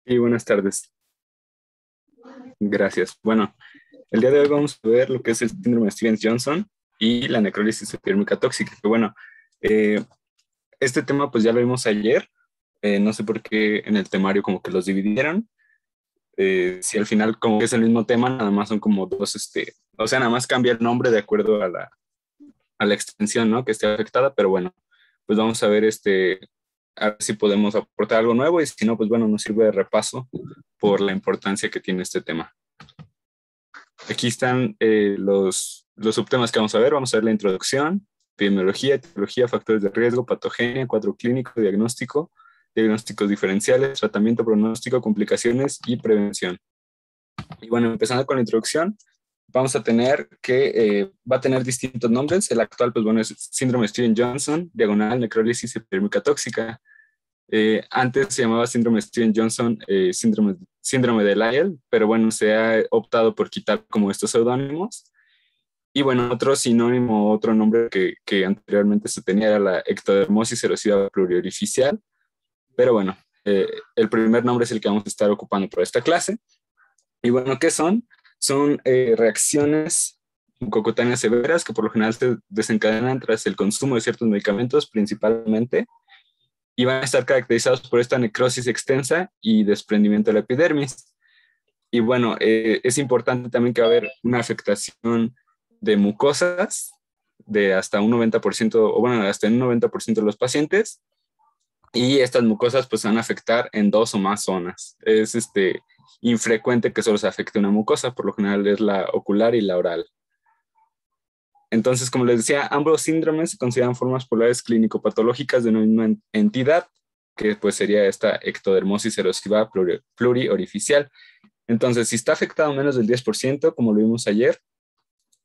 Y buenas tardes. Gracias. Bueno, el día de hoy vamos a ver lo que es el síndrome de Stevens-Johnson y la necrólisis epidérmica tóxica. Que bueno, eh, este tema pues ya lo vimos ayer. No sé por qué en el temario como que los dividieron. Si al final como que es el mismo tema, nada más son como dos, o sea, nada más cambia el nombre de acuerdo a la extensión, ¿no? Que esté afectada, pero bueno, pues vamos a ver a ver si podemos aportar algo nuevo y si no, pues bueno, nos sirve de repaso por la importancia que tiene este tema. Aquí están los subtemas que vamos a ver. Vamos a ver la introducción, epidemiología, etiología, factores de riesgo, patogenia, cuadro clínico, diagnóstico, diagnósticos diferenciales, tratamiento, pronóstico, complicaciones y prevención. Y bueno, empezando con la introducción, vamos a tener que va a tener distintos nombres. El actual, pues bueno, es síndrome de Stevens-Johnson, diagonal necrólisis epidérmica tóxica. Antes se llamaba síndrome Stevens-Johnson, síndrome de Lyell, pero bueno, se ha optado por quitar como estos seudónimos. Y bueno, otro sinónimo, otro nombre que anteriormente se tenía era la ectodermosis erosiva pluriorificial, pero bueno, el primer nombre es el que vamos a estar ocupando por esta clase. Y bueno, ¿qué son? Son reacciones mucocutáneas severas que por lo general se desencadenan tras el consumo de ciertos medicamentos, principalmente, y van a estar caracterizados por esta necrosis extensa y desprendimiento de la epidermis. Y bueno, es importante también que va a haber una afectación de mucosas de hasta un 90%, o bueno, hasta un 90% de los pacientes, y estas mucosas pues van a afectar en dos o más zonas. Es infrecuente que solo se afecte una mucosa, por lo general es la ocular y la oral. Entonces, como les decía, ambos síndromes se consideran formas polares clínico-patológicas de una misma entidad, que pues sería esta ectodermosis erosiva pluriorificial. Entonces, si está afectado menos del 10%, como lo vimos ayer,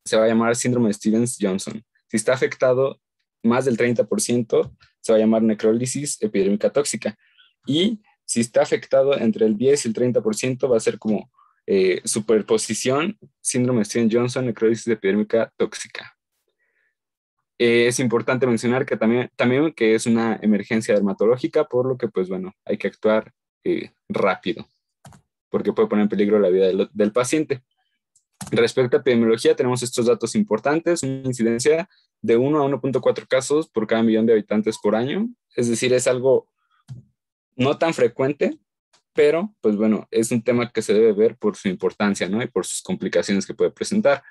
se va a llamar síndrome de Stevens-Johnson. Si está afectado más del 30%, se va a llamar necrólisis epidérmica tóxica. Y si está afectado entre el 10 y el 30%, va a ser como superposición, síndrome de Stevens-Johnson, necrólisis epidérmica tóxica. Es importante mencionar que también que es una emergencia dermatológica, por lo que, pues bueno, hay que actuar rápido, porque puede poner en peligro la vida del paciente. Respecto a epidemiología, tenemos estos datos importantes, una incidencia de 1 a 1.4 casos por cada millón de habitantes por año, es decir, es algo no tan frecuente, pero pues bueno, es un tema que se debe ver por su importancia, ¿no? Y por sus complicaciones que puede presentar.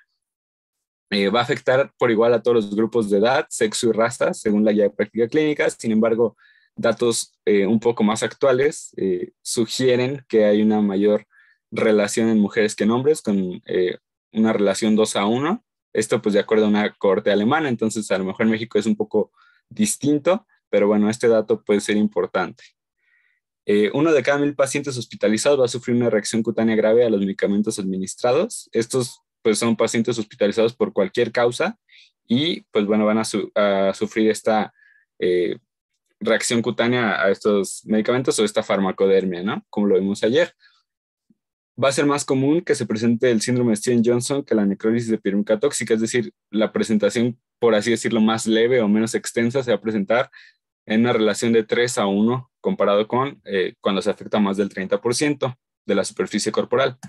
Va a afectar por igual a todos los grupos de edad, sexo y raza, según la guía de práctica clínica. Sin embargo, datos un poco más actuales sugieren que hay una mayor relación en mujeres que en hombres, con una relación 2 a 1. Esto pues de acuerdo a una cohorte alemana, entonces a lo mejor en México es un poco distinto, pero bueno, este dato puede ser importante. 1 de cada 1,000 pacientes hospitalizados va a sufrir una reacción cutánea grave a los medicamentos administrados. Estos pues son pacientes hospitalizados por cualquier causa y pues bueno, van a sufrir esta eh, reacción cutánea a estos medicamentos o esta farmacodermia, ¿no? Como lo vimos ayer. Va a ser más común que se presente el síndrome de Stevens-Johnson que la necrólisis epidérmica tóxica, es decir, la presentación, por así decirlo, más leve o menos extensa se va a presentar en una relación de 3 a 1 comparado con cuando se afecta más del 30% de la superficie corporal.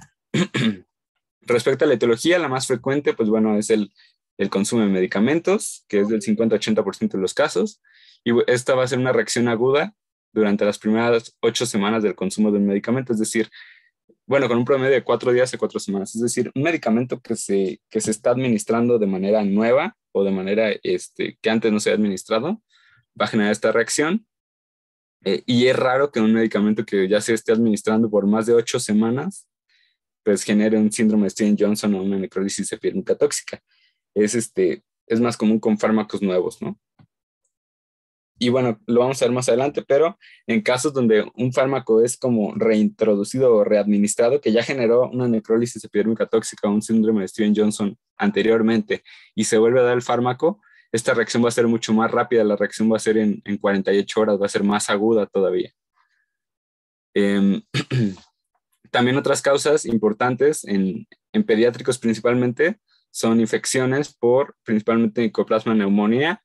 Respecto a la etiología, la más frecuente, pues bueno, es el consumo de medicamentos, que es del 50-80% de los casos, y esta va a ser una reacción aguda durante las primeras 8 semanas del consumo de un medicamento, es decir, bueno, con un promedio de 4 días a 4 semanas, es decir, un medicamento que se está administrando de manera nueva o de manera que antes no se había administrado, va a generar esta reacción. Y es raro que un medicamento que ya se esté administrando por más de 8 semanas, pues genere un síndrome de Stevens-Johnson o una necrólisis epidérmica tóxica. Es más común con fármacos nuevos, ¿no? Y bueno, lo vamos a ver más adelante, pero en casos donde un fármaco es como reintroducido o readministrado, que ya generó una necrólisis epidérmica tóxica o un síndrome de Stevens-Johnson anteriormente y se vuelve a dar el fármaco, esta reacción va a ser mucho más rápida, la reacción va a ser en 48 horas, va a ser más aguda todavía. También otras causas importantes en pediátricos principalmente son infecciones por principalmente Mycoplasma pneumonia,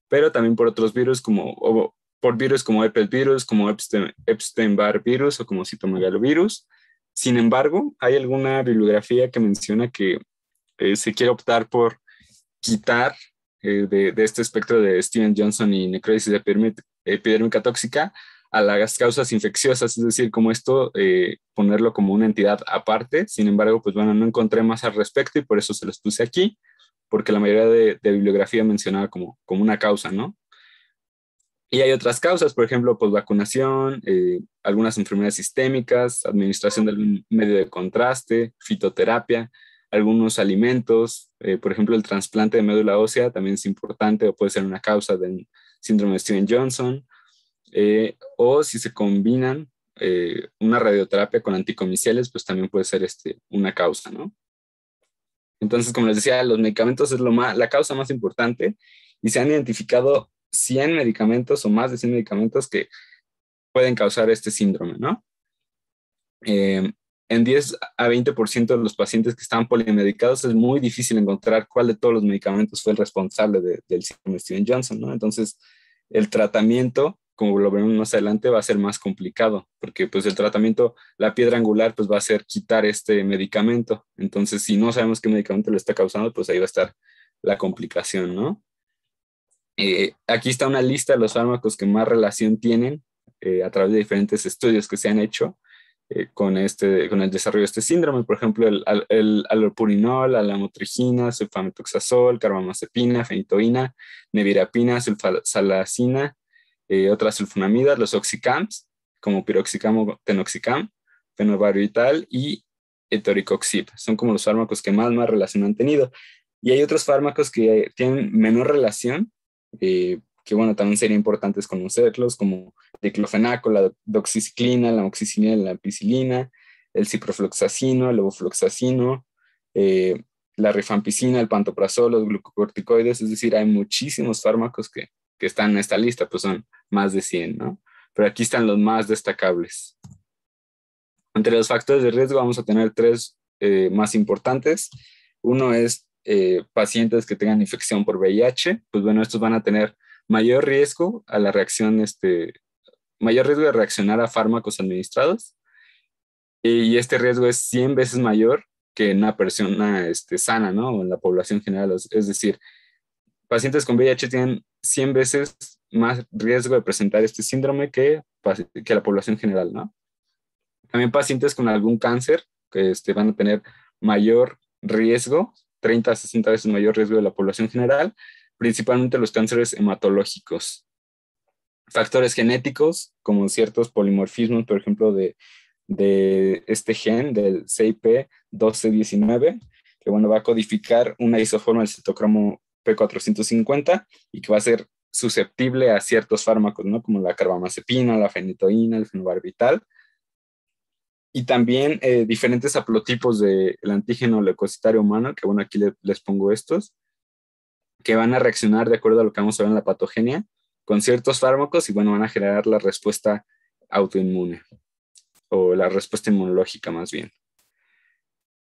pero también por otros virus como por virus como herpes virus, como Epstein-Barr virus o como citomegalovirus. Sin embargo, hay alguna bibliografía que menciona que se quiere optar por quitar de este espectro de Steven Johnson y necrosis epidérmica tóxica a las causas infecciosas, es decir, como esto, ponerlo como una entidad aparte. Sin embargo, pues bueno, no encontré más al respecto y por eso se los puse aquí, porque la mayoría de bibliografía mencionaba como una causa, ¿no? Y hay otras causas, por ejemplo, pues vacunación, algunas enfermedades sistémicas, administración del medio de contraste, fitoterapia, algunos alimentos, por ejemplo, el trasplante de médula ósea también es importante o puede ser una causa del síndrome de Steven-Johnson, o si se combinan una radioterapia con anticomiciales, pues también puede ser una causa, ¿no? Entonces, como les decía, los medicamentos es la causa más importante y se han identificado 100 medicamentos o más de 100 medicamentos que pueden causar este síndrome, ¿no? En 10 a 20% de los pacientes que están polimedicados es muy difícil encontrar cuál de todos los medicamentos fue el responsable del síndrome de Steven-Johnson, ¿no? Entonces, el tratamiento, como lo veremos más adelante, va a ser más complicado, porque pues el tratamiento, la piedra angular, pues va a ser quitar este medicamento. Entonces, si no sabemos qué medicamento lo está causando, pues ahí va a estar la complicación, ¿no? Aquí está una lista de los fármacos que más relación tienen a través de diferentes estudios que se han hecho con el desarrollo de este síndrome. Por ejemplo, el allopurinol, la lamotrigina, sulfamethoxazol, carbamazepina, fenitoína, nevirapina, sulfasalazina, otras sulfonamidas, los oxicams, como piroxicam o tenoxicam, fenobarbital y etoricoxib. Son como los fármacos que más relación han tenido. Y hay otros fármacos que tienen menor relación, que bueno, también sería importante conocerlos, como el diclofenaco, la doxiciclina, la amoxicilina, la ampicilina, el ciprofloxacino, el levofloxacino, la rifampicina, el pantoprazol, los glucocorticoides. Es decir, hay muchísimos fármacos que están en esta lista, pues son más de 100, ¿no? Pero aquí están los más destacables. Entre los factores de riesgo vamos a tener 3 más importantes. Uno es pacientes que tengan infección por VIH, pues bueno, estos van a tener mayor riesgo a la reacción, mayor riesgo de reaccionar a fármacos administrados, y este riesgo es 100 veces mayor que en una persona sana, ¿no? O en la población general. Es decir, pacientes con VIH tienen 100 veces más riesgo de presentar este síndrome que la población general, ¿no? También pacientes con algún cáncer que van a tener mayor riesgo, 30 a 60 veces mayor riesgo de la población general, principalmente los cánceres hematológicos. Factores genéticos, como ciertos polimorfismos, por ejemplo, de este gen, del CIP1219, que bueno, va a codificar una isoforma del citocromo P450 y que va a ser susceptible a ciertos fármacos, ¿no? Como la carbamazepina, la fenitoína, el fenobarbital. Y también diferentes haplotipos del antígeno leucocitario humano, que bueno, aquí les pongo estos, que van a reaccionar de acuerdo a lo que vamos a ver en la patogenia con ciertos fármacos y bueno, van a generar la respuesta autoinmune o la respuesta inmunológica más bien.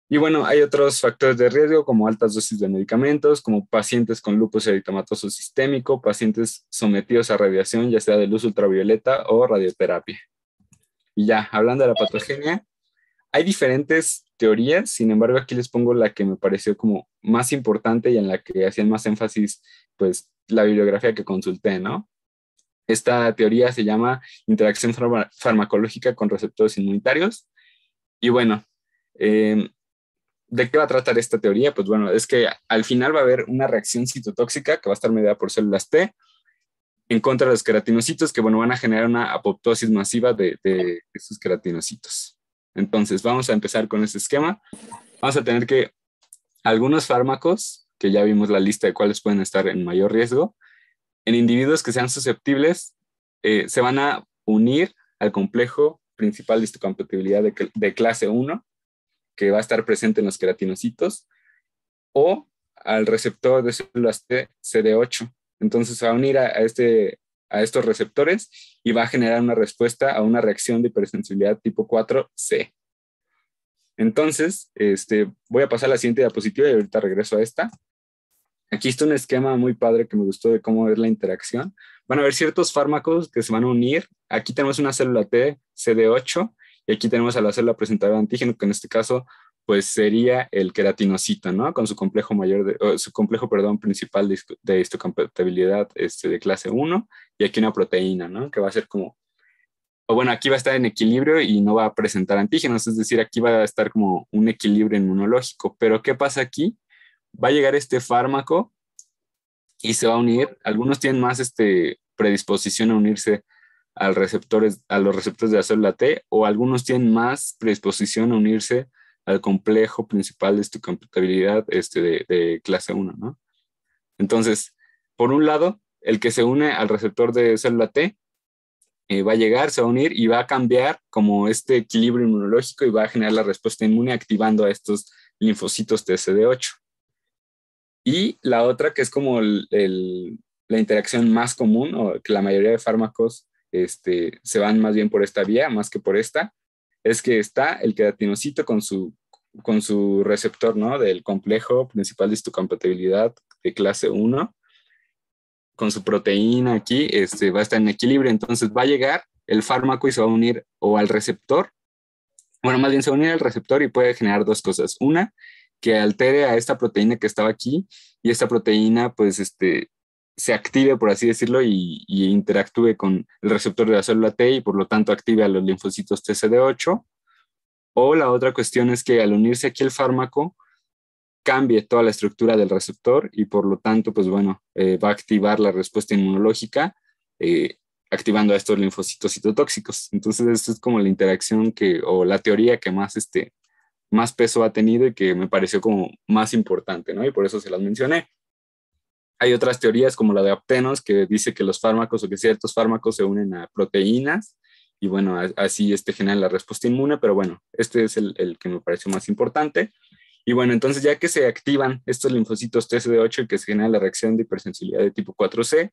Y bueno, hay otros factores de riesgo como altas dosis de medicamentos, como pacientes con lupus eritematoso sistémico, pacientes sometidos a radiación, ya sea de luz ultravioleta o radioterapia. Y ya, hablando de la patogenia, hay diferentes teorías, sin embargo, aquí les pongo la que me pareció como más importante y en la que hacían más énfasis, pues, la bibliografía que consulté, ¿no? Esta teoría se llama interacción farmacológica con receptores inmunitarios. Y bueno, ¿de qué va a tratar esta teoría? Pues bueno, es que al final va a haber una reacción citotóxica que va a estar mediada por células T en contra de los queratinocitos que, bueno, van a generar una apoptosis masiva de estos queratinocitos. Entonces, vamos a empezar con este esquema. Vamos a tener que algunos fármacos, que ya vimos la lista de cuáles pueden estar en mayor riesgo, en individuos que sean susceptibles, se van a unir al complejo principal de histocompatibilidad de clase 1, que va a estar presente en los queratinocitos, o al receptor de células T, CD8. Entonces se va a unir a estos receptores y va a generar una respuesta a una reacción de hipersensibilidad tipo 4C. Entonces, voy a pasar a la siguiente diapositiva y ahorita regreso a esta. Aquí está un esquema muy padre que me gustó de cómo es la interacción. Van a haber ciertos fármacos que se van a unir. Aquí tenemos una célula T, CD8, y aquí tenemos a la célula presentadora de antígeno, que en este caso, pues sería el queratinocito, ¿no? Con su complejo mayor, su complejo, perdón, principal de histocompatibilidad de clase 1, y aquí una proteína, ¿no? Que va a ser como, o bueno, aquí va a estar en equilibrio y no va a presentar antígenos, es decir, aquí va a estar como un equilibrio inmunológico. Pero ¿qué pasa aquí? Va a llegar este fármaco y se va a unir. Algunos tienen más predisposición a unirse a los receptores de la célula T, o algunos tienen más predisposición a unirse al complejo principal de histocompatibilidad de clase 1, ¿no? Entonces, por un lado, el que se une al receptor de célula T va a llegar, se va a unir y va a cambiar como este equilibrio inmunológico y va a generar la respuesta inmune activando a estos linfocitos TCD8. Y la otra, que es como la interacción más común, o que la mayoría de fármacos se van más bien por esta vía, más que por esta, es que está el queratinocito con su receptor, ¿no? Del complejo principal de histocompatibilidad de clase 1, con su proteína aquí, va a estar en equilibrio. Entonces va a llegar el fármaco y se va a unir o al receptor, bueno, más bien se va a unir al receptor y puede generar dos cosas. Una, que altere a esta proteína que estaba aquí, y esta proteína pues se active, por así decirlo, y interactúe con el receptor de la célula T y por lo tanto active a los linfocitos TCD8. O la otra cuestión es que al unirse aquí el fármaco cambie toda la estructura del receptor y por lo tanto pues bueno, va a activar la respuesta inmunológica, eh, activando a estos linfocitos citotóxicos. Entonces esto es como la interacción o la teoría que más peso ha tenido y que me pareció como más importante, ¿no? Y por eso se las mencioné. Hay otras teorías como la de Aptenos, que dice que los fármacos o que ciertos fármacos se unen a proteínas y bueno, así generan la respuesta inmune, pero bueno, este es el que me pareció más importante. Y bueno, entonces ya que se activan estos linfocitos TCD8 y que se genera la reacción de hipersensibilidad de tipo 4C,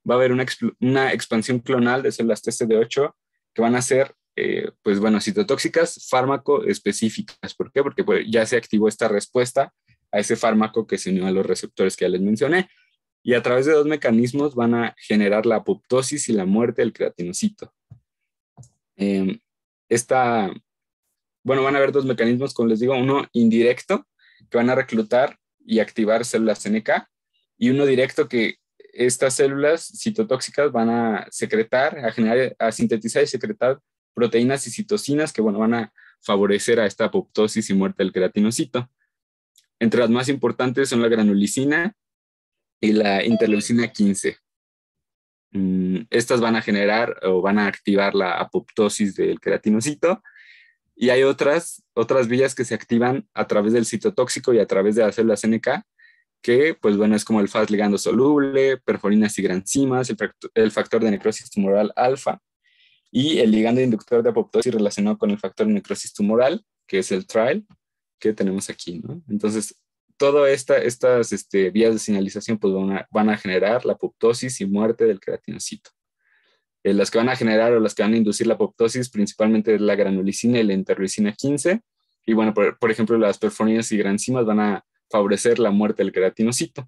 va a haber una expansión clonal de células TCD8 que van a ser, pues bueno, citotóxicas, fármaco específicas. ¿Por qué? Porque pues, ya se activó esta respuesta a ese fármaco que se unió a los receptores que ya les mencioné. Y a través de dos mecanismos van a generar la apoptosis y la muerte del queratinocito. Eh, esta, bueno, van a haber dos mecanismos, como les digo, uno indirecto, que van a reclutar y activar células NK, y uno directo, que estas células citotóxicas van a secretar, a generar, a sintetizar y secretar proteínas y citocinas que, bueno, van a favorecer a esta apoptosis y muerte del queratinocito. Entre las más importantes son la granulicina y la interleucina 15. Estas van a generar o van a activar la apoptosis del queratinocito. Y hay otras vías que se activan a través del citotóxico y a través de las células NK, que, pues bueno, es como el Fas ligando soluble, perforinas y granzimas, el factor de necrosis tumoral alfa, y el ligando inductor de apoptosis relacionado con el factor de necrosis tumoral, que es el TRIAL, que tenemos aquí, ¿no? Entonces, todas estas vías de señalización pues van a generar la apoptosis y muerte del queratinocito. Las que van a generar o las que van a inducir la apoptosis principalmente es la granulicina y la interleucina 15. Y bueno, por ejemplo, las perforinas y granzimas van a favorecer la muerte del queratinocito.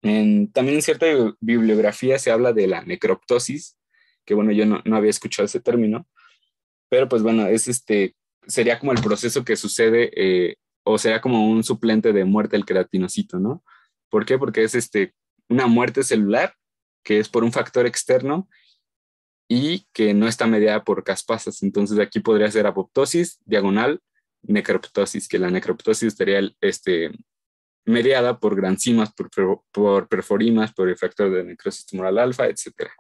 También en cierta bibliografía se habla de la necroptosis, que bueno, yo no había escuchado ese término, pero pues bueno, sería como el proceso que sucede, o sería como un suplente de muerte del queratinocito, ¿no? ¿Por qué? Porque es una muerte celular que es por un factor externo y que no está mediada por caspasas. Entonces aquí podría ser apoptosis, diagonal, necroptosis, que la necroptosis estaría mediada por granzimas, por perforimas, por el factor de necrosis tumoral alfa, etc.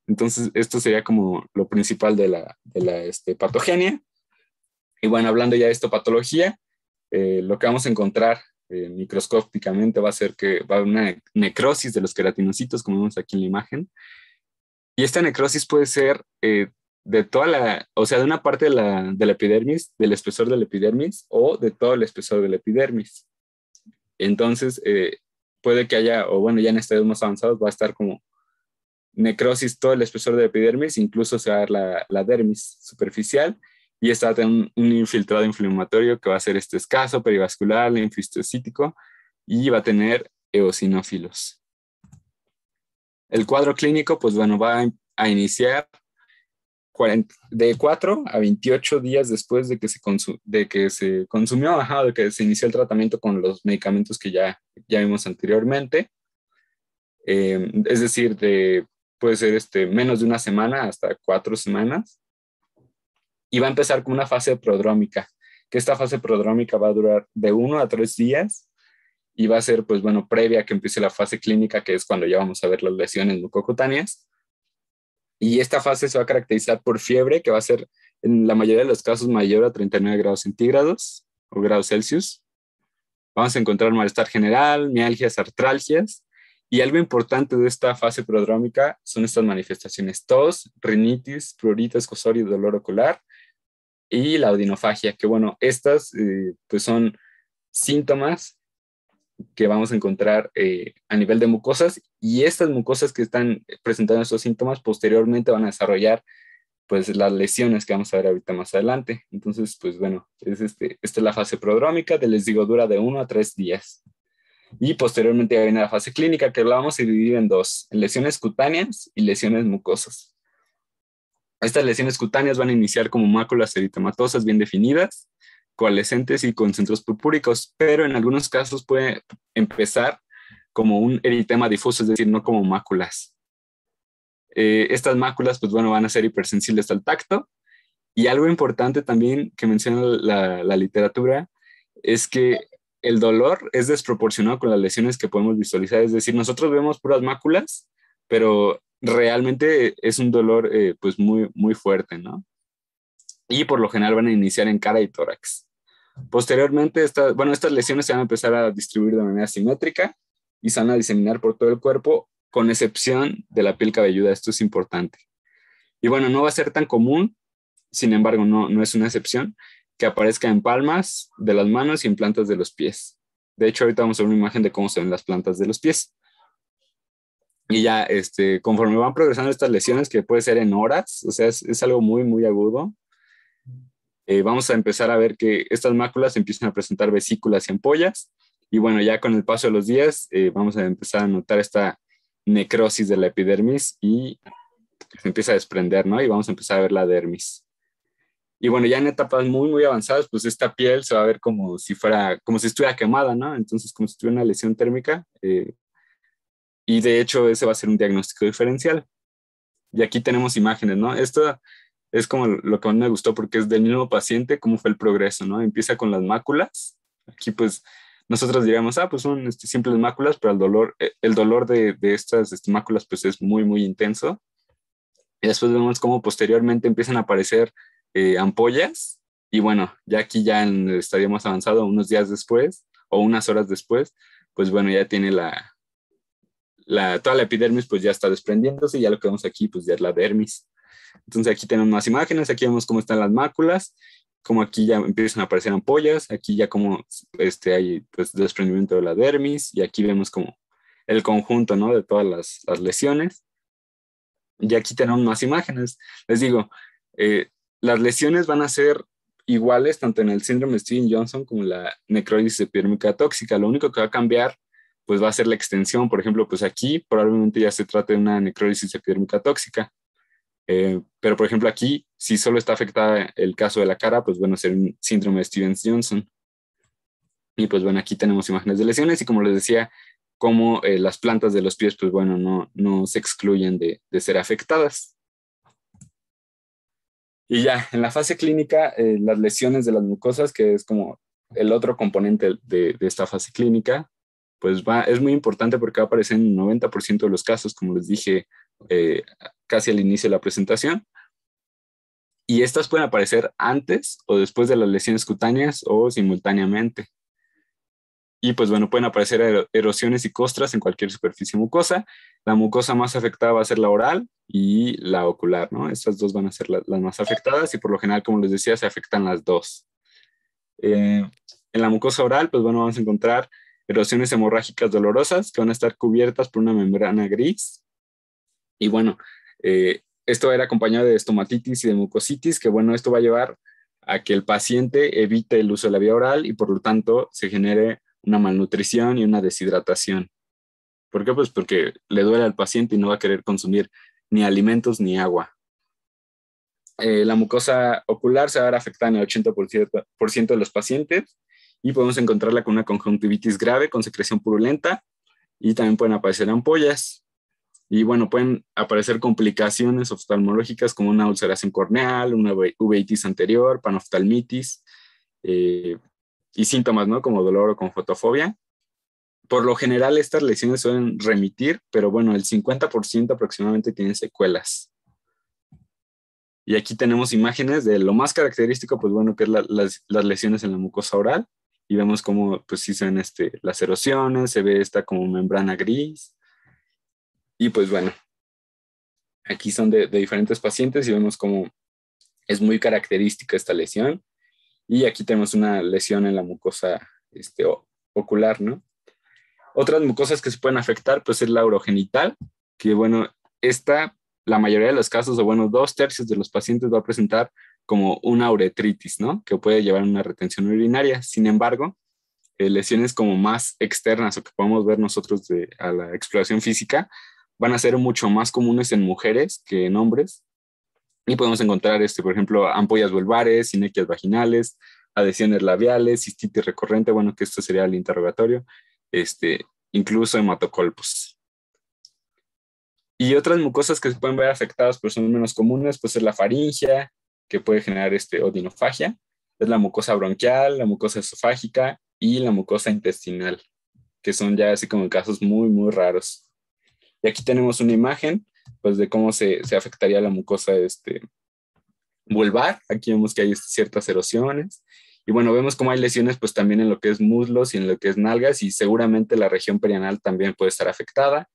Entonces esto sería como lo principal de la patogenia. Y bueno, hablando ya de histopatología, lo que vamos a encontrar microscópicamente va a ser que va a haber una necrosis de los queratinocitos, como vemos aquí en la imagen. Y esta necrosis puede ser de o sea, de una parte de la epidermis, del espesor de la epidermis, o de todo el espesor de la epidermis. Entonces, puede que haya, o bueno, ya en estadios más avanzados va a estar como necrosis todo el espesor de la epidermis, incluso se va a ver la dermis superficial, y esta va a tener un infiltrado inflamatorio que va a ser escaso, perivascular, linfocítico, y va a tener eosinófilos. El cuadro clínico, pues bueno, va a iniciar de 4 a 28 días después de que se consumió, de que se inició el tratamiento con los medicamentos que ya vimos anteriormente. Es decir, puede ser menos de una semana hasta 4 semanas. Y va a empezar con una fase prodrómica, que esta fase prodrómica va a durar de 1 a 3 días y va a ser, pues bueno, previa a que empiece la fase clínica, que es cuando ya vamos a ver las lesiones mucocutáneas. Y esta fase se va a caracterizar por fiebre, que va a ser en la mayoría de los casos mayor a 39 grados centígrados o grados Celsius. Vamos a encontrar malestar general, mialgias, artralgias. Y algo importante de esta fase prodrómica son estas manifestaciones: tos, rinitis, prurito, escosorio y dolor ocular, y la odinofagia, que bueno, estas pues son síntomas que vamos a encontrar a nivel de mucosas, y estas mucosas que están presentando estos síntomas posteriormente van a desarrollar pues las lesiones que vamos a ver ahorita más adelante. Entonces, pues bueno, esta es la fase prodrómica, les digo, dura de 1 a 3 días. Y posteriormente viene la fase clínica, que la vamos a dividir en dos: en lesiones cutáneas y lesiones mucosas. Estas lesiones cutáneas van a iniciar como máculas eritematosas bien definidas, coalescentes y con centros purpúricos, pero en algunos casos puede empezar como un eritema difuso, es decir, no como máculas. Estas máculas, pues bueno, van a ser hipersensibles al tacto. Y algo importante también que menciona la literatura es que el dolor es desproporcionado con las lesiones que podemos visualizar. Es decir, nosotros vemos puras máculas, pero realmente es un dolor pues muy, muy fuerte, ¿no? Y por lo general van a iniciar en cara y tórax. Posteriormente, estas lesiones se van a empezar a distribuir de manera simétrica y se van a diseminar por todo el cuerpo, con excepción de la piel cabelluda. Esto es importante. Y bueno, no va a ser tan común, sin embargo, no es una excepción, que aparezca en palmas de las manos y en plantas de los pies. De hecho, ahorita vamos a ver una imagen de cómo se ven las plantas de los pies. Y ya, conforme van progresando estas lesiones, que puede ser en horas, o sea, es algo muy, muy agudo, vamos a empezar a ver que estas máculas empiezan a presentar vesículas y ampollas. Y bueno, ya con el paso de los días, vamos a empezar a notar esta necrosis de la epidermis y se empieza a desprender, ¿no? Y vamos a empezar a ver la dermis. Y bueno, ya en etapas muy, muy avanzadas, pues esta piel se va a ver como si estuviera quemada, ¿no? Entonces, como si tuviera una lesión térmica. Y de hecho, ese va a ser un diagnóstico diferencial. Y aquí tenemos imágenes, ¿no? Esto es como lo que más me gustó, porque es del mismo paciente, cómo fue el progreso, ¿no? Empieza con las máculas. Aquí, pues, nosotros diríamos, pues son simples máculas, pero el dolor de estas máculas, pues, es muy, muy intenso. Y después vemos cómo posteriormente empiezan a aparecer ampollas, y bueno, ya aquí ya en el estadio más avanzado, unos días después o unas horas después, pues bueno, ya tiene toda la epidermis pues ya está desprendiéndose, y ya lo que vemos aquí pues ya es la dermis. Entonces aquí tenemos más imágenes, aquí vemos cómo están las máculas, como aquí ya empiezan a aparecer ampollas, aquí ya como hay pues desprendimiento de la dermis, y aquí vemos como el conjunto, ¿no? De todas las lesiones. Y aquí tenemos más imágenes. Les digo, las lesiones van a ser iguales tanto en el síndrome de Steven-Johnson como la necrosis epidérmica tóxica. Lo único que va a cambiar pues va a ser la extensión. Por ejemplo, pues aquí probablemente ya se trate de una necrosis epidérmica tóxica. Pero por ejemplo aquí, si solo está afectada el caso de la cara, pues bueno, será un síndrome de Stevens-Johnson. Y pues bueno, aquí tenemos imágenes de lesiones, y como les decía, como las plantas de los pies, pues bueno, no se excluyen de ser afectadas. Y ya, en la fase clínica, las lesiones de las mucosas, que es como el otro componente de esta fase clínica, pues es muy importante porque va a aparecer en el 90% de los casos, como les dije casi al inicio de la presentación. Y estas pueden aparecer antes o después de las lesiones cutáneas o simultáneamente. Y pues bueno, pueden aparecer erosiones y costras en cualquier superficie mucosa. La mucosa más afectada va a ser la oral y la ocular, ¿no? Estas dos van a ser las más afectadas, y por lo general, como les decía, se afectan las dos. En la mucosa oral, pues bueno, vamos a encontrar erosiones hemorrágicas dolorosas que van a estar cubiertas por una membrana gris. Y bueno, esto va a ir acompañado de estomatitis y de mucositis, que bueno, esto va a llevar a que el paciente evite el uso de la vía oral y por lo tanto se genere una malnutrición y una deshidratación. ¿Por qué? Pues porque le duele al paciente y no va a querer consumir ni alimentos ni agua. La mucosa ocular se va a ver afectada en el 80% de los pacientes y podemos encontrarla con una conjuntivitis grave con secreción purulenta y también pueden aparecer ampollas. Y bueno, pueden aparecer complicaciones oftalmológicas como una ulceración corneal, una uveitis anterior, panoftalmitis y síntomas, ¿no? Como dolor o con fotofobia. Por lo general, estas lesiones suelen remitir, pero bueno, el 50% aproximadamente tienen secuelas. Y aquí tenemos imágenes de lo más característico, pues bueno, que es las lesiones en la mucosa oral. Y vemos cómo, pues sí, se ven las erosiones, se ve esta como membrana gris. Y pues bueno, aquí son de diferentes pacientes y vemos cómo es muy característica esta lesión. Y aquí tenemos una lesión en la mucosa ocular, ¿no? Otras mucosas que se pueden afectar, pues es la urogenital, que bueno, la mayoría de los casos, o bueno, 2/3 de los pacientes va a presentar como una uretritis, ¿no? Que puede llevar a una retención urinaria. Sin embargo, lesiones como más externas o que podemos ver nosotros a la exploración física van a ser mucho más comunes en mujeres que en hombres. Y podemos encontrar, por ejemplo, ampollas vulvares, sinequias vaginales, adhesiones labiales, cistitis recurrente, bueno, que esto sería el interrogatorio, incluso hematocolpos. Y otras mucosas que se pueden ver afectadas, pero son menos comunes, pues es la faringia, que puede generar odinofagia, es la mucosa bronquial, la mucosa esofágica y la mucosa intestinal, que son ya así como casos muy, muy raros. Y aquí tenemos una imagen, pues, de cómo se afectaría la mucosa vulvar. Aquí vemos que hay ciertas erosiones. Y bueno, vemos cómo hay lesiones, pues, también en lo que es muslos y en lo que es nalgas, y seguramente la región perianal también puede estar afectada.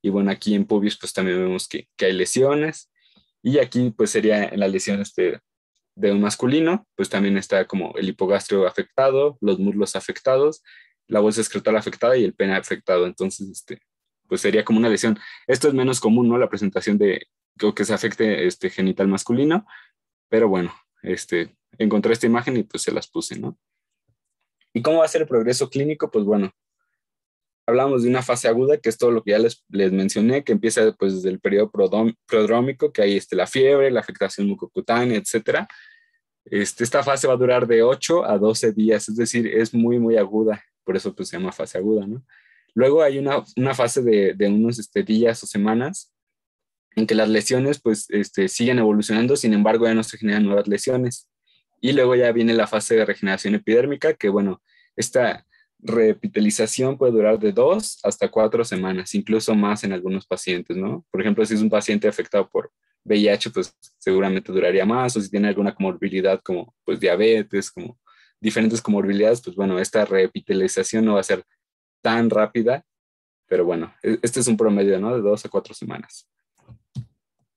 Y bueno, aquí en pubis, pues, también vemos que hay lesiones. Y aquí, pues, sería en la lesión de un masculino, pues también está como el hipogastrio afectado, los muslos afectados, la bolsa excretal afectada y el pene afectado. Entonces, pues sería como una lesión. Esto es menos común, ¿no? La presentación de que se afecte genital masculino, pero bueno, encontré esta imagen y pues se las puse, ¿no? ¿Y cómo va a ser el progreso clínico? Pues bueno, hablamos de una fase aguda, que es todo lo que ya les mencioné, que empieza pues desde el periodo prodrómico, que hay la fiebre, la afectación mucocutánea, etcétera. Esta fase va a durar de 8 a 12 días, es decir, es muy, muy aguda, por eso pues se llama fase aguda, ¿no? Luego hay una fase de unos días o semanas en que las lesiones pues siguen evolucionando, sin embargo ya no se generan nuevas lesiones. Y luego ya viene la fase de regeneración epidérmica, que bueno, esta reepitelización puede durar de 2 hasta 4 semanas, incluso más en algunos pacientes, ¿no? Por ejemplo, si es un paciente afectado por VIH, pues seguramente duraría más, o si tiene alguna comorbilidad como pues diabetes, como diferentes comorbilidades, pues bueno, esta reepitelización no va a ser tan rápida, pero bueno, este es un promedio, ¿no? De 2 a 4 semanas.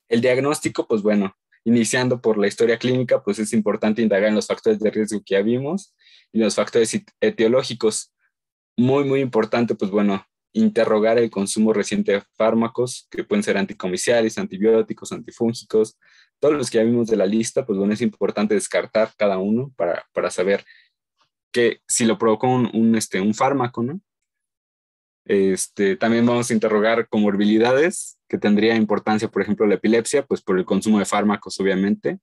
El diagnóstico, pues bueno, iniciando por la historia clínica, pues es importante indagar en los factores de riesgo que ya vimos y los factores etiológicos. Muy, muy importante, pues bueno, interrogar el consumo reciente de fármacos, que pueden ser anticomiciales, antibióticos, antifúngicos, todos los que ya vimos de la lista, pues bueno, es importante descartar cada uno para saber que si lo provocó un fármaco, ¿no? También vamos a interrogar comorbilidades, que tendría importancia, por ejemplo, la epilepsia, pues por el consumo de fármacos, obviamente.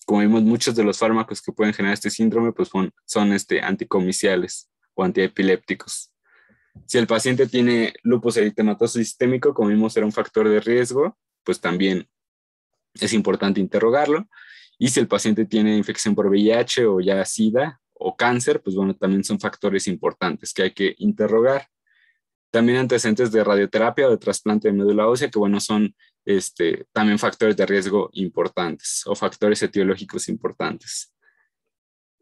Como vimos, muchos de los fármacos que pueden generar este síndrome, pues son anticomiciales o antiepilépticos. Si el paciente tiene lupus eritematoso sistémico, como vimos, era un factor de riesgo, pues también es importante interrogarlo. Y si el paciente tiene infección por VIH o ya SIDA o cáncer, pues bueno, también son factores importantes que hay que interrogar. También antecedentes de radioterapia o de trasplante de médula ósea, que bueno, son también factores de riesgo importantes o factores etiológicos importantes.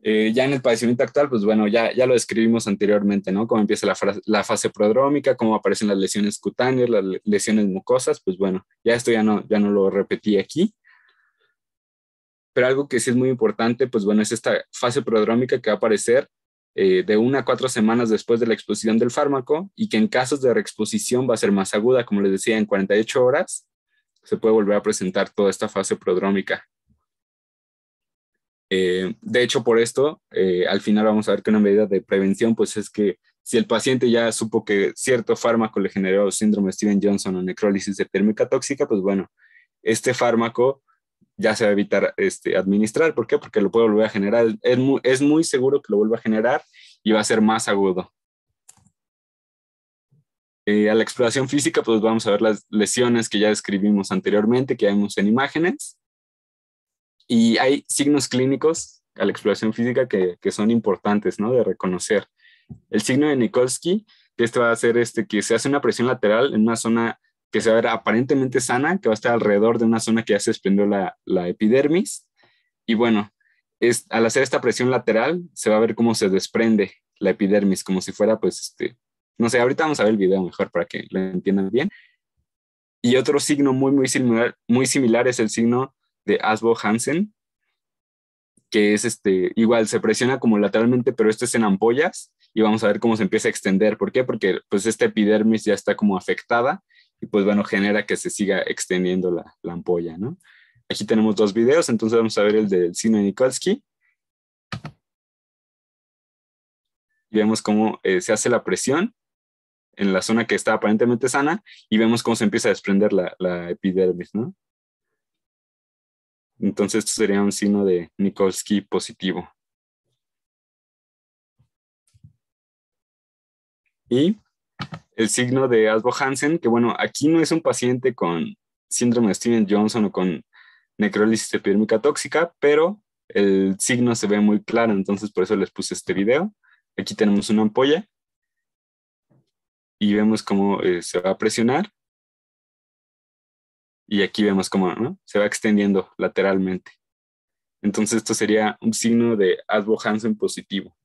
Ya en el padecimiento actual, pues bueno, ya lo describimos anteriormente, ¿no? Cómo empieza la fase prodrómica, cómo aparecen las lesiones cutáneas, las lesiones mucosas, pues bueno, ya esto ya no lo repetí aquí. Pero algo que sí es muy importante, pues bueno, es esta fase prodrómica que va a aparecer de 1 a 4 semanas después de la exposición del fármaco y que en casos de reexposición va a ser más aguda, como les decía, en 48 horas se puede volver a presentar toda esta fase prodrómica. De hecho, por esto, al final vamos a ver que una medida de prevención, pues es que si el paciente ya supo que cierto fármaco le generó síndrome de Steven-Johnson o necrólisis epidérmica tóxica, pues bueno, este fármaco ya se va a evitar administrar. ¿Por qué? Porque lo puede volver a generar. Es muy seguro que lo vuelva a generar y va a ser más agudo. A la exploración física, pues vamos a ver las lesiones que ya describimos anteriormente, que vemos en imágenes. Y hay signos clínicos a la exploración física que son importantes, ¿no? De reconocer. El signo de Nikolsky, que esto va a ser que se hace una presión lateral en una zona que se va a ver aparentemente sana, que va a estar alrededor de una zona que ya se desprendió la epidermis. Y bueno, al hacer esta presión lateral, se va a ver cómo se desprende la epidermis, como si fuera, pues, no sé, ahorita vamos a ver el video mejor para que lo entiendan bien. Y otro signo muy similar es el signo de Asbo-Hansen, que es igual se presiona como lateralmente, pero esto es en ampollas y vamos a ver cómo se empieza a extender. ¿Por qué? Porque pues esta epidermis ya está como afectada y pues bueno, genera que se siga extendiendo la ampolla, ¿no? Aquí tenemos dos videos, entonces vamos a ver el del signo de Nikolsky y vemos cómo se hace la presión en la zona que está aparentemente sana y vemos cómo se empieza a desprender la epidermis, ¿no? Entonces esto sería un signo de Nikolsky positivo. Y el signo de Asbo-Hansen, que bueno, aquí no es un paciente con síndrome de Steven-Johnson o con necrólisis epidérmica tóxica, pero el signo se ve muy claro, entonces por eso les puse este video. Aquí tenemos una ampolla y vemos cómo se va a presionar y aquí vemos cómo, ¿no?, se va extendiendo lateralmente. Entonces esto sería un signo de Asbo-Hansen positivo.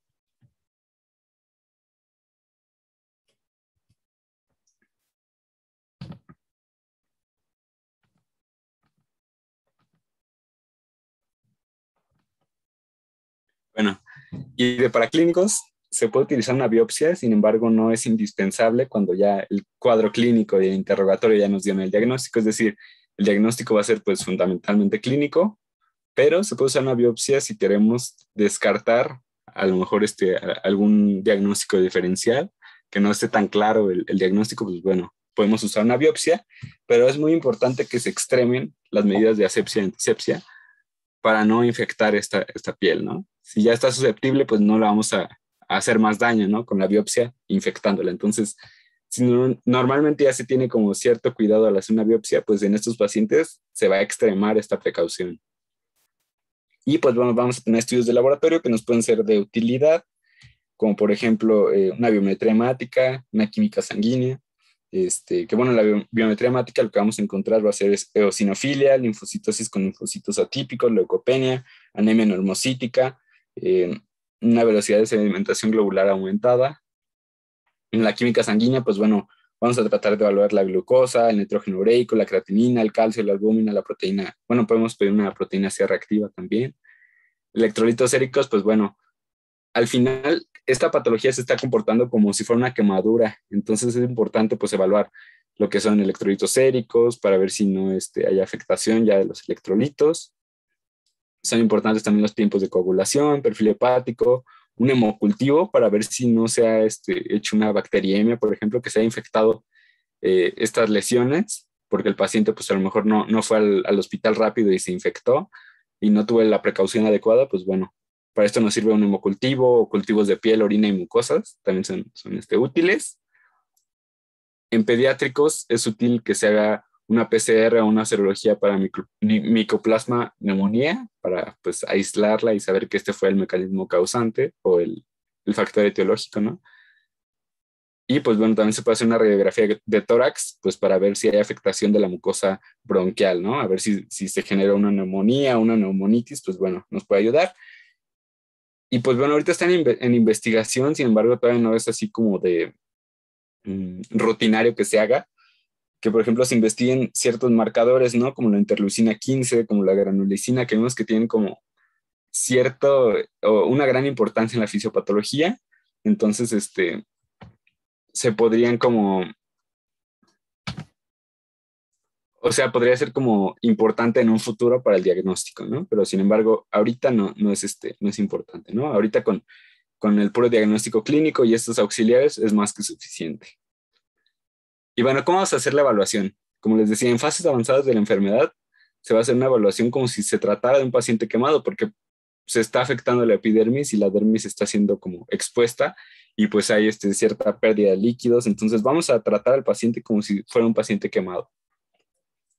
Bueno, y de paraclínicos se puede utilizar una biopsia, sin embargo no es indispensable cuando ya el cuadro clínico y el interrogatorio ya nos dieron el diagnóstico, es decir, el diagnóstico va a ser pues fundamentalmente clínico, pero se puede usar una biopsia si queremos descartar a lo mejor algún diagnóstico diferencial, que no esté tan claro el diagnóstico, pues bueno, podemos usar una biopsia, pero es muy importante que se extremen las medidas de asepsia y antisepsia para no infectar esta piel, ¿no? Si ya está susceptible, pues no la vamos a hacer más daño, ¿no? Con la biopsia infectándola. Entonces, si normalmente ya se tiene como cierto cuidado al hacer una biopsia, pues en estos pacientes se va a extremar esta precaución. Y pues bueno, vamos a tener estudios de laboratorio que nos pueden ser de utilidad, como por ejemplo una biometría hemática, una química sanguínea, que bueno, la biometría hemática lo que vamos a encontrar va a ser eosinofilia, linfocitosis con linfocitos atípicos, leucopenia, anemia normocítica, una velocidad de sedimentación globular aumentada. En la química sanguínea, pues bueno, vamos a tratar de evaluar la glucosa, el nitrógeno ureico, la creatinina, el calcio, la albúmina, la proteína. Bueno, podemos pedir una proteína C reactiva también. Electrolitos séricos, pues bueno, al final esta patología se está comportando como si fuera una quemadura, entonces es importante pues evaluar lo que son electrolitos séricos para ver si no hay afectación ya de los electrolitos. Son importantes también los tiempos de coagulación, perfil hepático, un hemocultivo para ver si no se ha hecho una bacteriemia, por ejemplo, que se ha infectado estas lesiones, porque el paciente pues a lo mejor no fue al hospital rápido y se infectó y no tuve la precaución adecuada, pues bueno, para esto nos sirve un hemocultivo o cultivos de piel, orina y mucosas, también son útiles. En pediátricos es útil que se haga una PCR o una serología para Mycoplasma pneumoniae, para pues aislarla y saber que este fue el mecanismo causante o el factor etiológico, ¿no? Y pues bueno, también se puede hacer una radiografía de tórax, pues para ver si hay afectación de la mucosa bronquial, ¿no? A ver si se genera una neumonía, una neumonitis, pues bueno, nos puede ayudar. Y pues bueno, ahorita están en investigación, sin embargo, todavía no es así como de rutinario que se haga, que por ejemplo se investiguen ciertos marcadores, ¿no? Como la interleucina 15, como la granulicina, que vemos que tienen como o una gran importancia en la fisiopatología. Entonces, se podrían como, o sea, podría ser como importante en un futuro para el diagnóstico, ¿no? Pero sin embargo, ahorita no es importante, ¿no? Ahorita con con el puro diagnóstico clínico y estos auxiliares es más que suficiente. Y bueno, ¿cómo vamos a hacer la evaluación? Como les decía, en fases avanzadas de la enfermedad se va a hacer una evaluación como si se tratara de un paciente quemado, porque se está afectando la epidermis y la dermis está siendo como expuesta y pues hay cierta pérdida de líquidos. Entonces vamos a tratar al paciente como si fuera un paciente quemado.